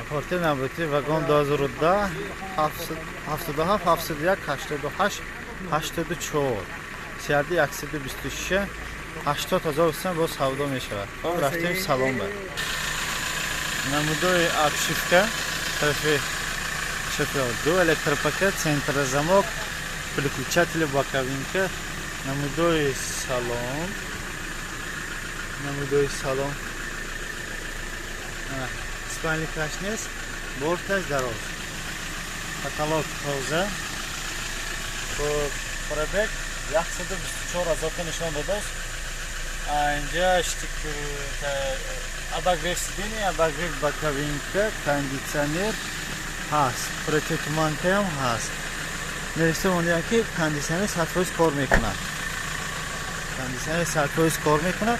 پارتی نبودی وگان 2010 77 71 88 84 سیردی 126 80,000 استن باز سودا می شود. خب رفتیم سالن بر نمودای обшивка طرف چپ دو электропакет центр замок переключатель боковинка نمودای салон спальный крашнес бортаж дорож каталог тоза пробег 124,000 нишон додааст. Инҷа штик обогрев сидения, обогрев боковинка, кондиционер ҳаст, противотуманка ҳам ҳаст. Навишта мондаям ки кондиционер 100% кор мекунад. Кондиционер 100% кор мекунад.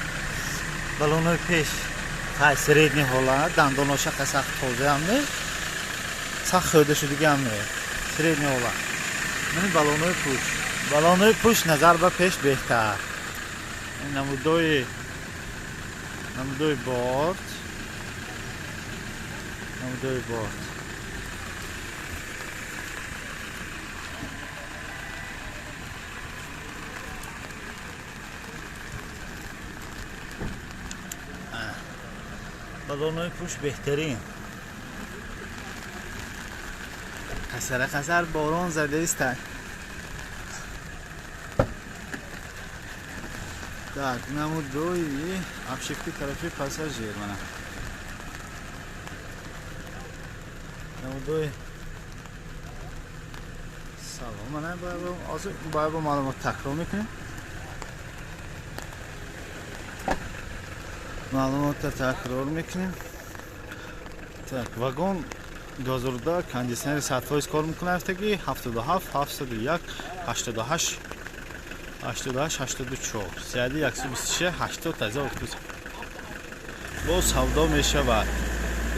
Балонои пеш тай средний ҳолат, дандоноша сахт тоза ҳам не, сахт хӯрда шудагӣ ҳам не, средний ҳолат. Мани балонои пуш назар ба пеш беҳтар. намудои борт балонои пуш беҳтарин. қасар борон задаистанд. Так, намудои обшивки тарафи пассажир мана. Намудои салон мана баъд маълумот такрор мекунем. Маълумотро такрор мекунем. Так, вагон 2010 кондиционер 100% кор мекунад. Ҳафтаги 77 71 88 84 сиади 126 80,000 боз савдо мешавад.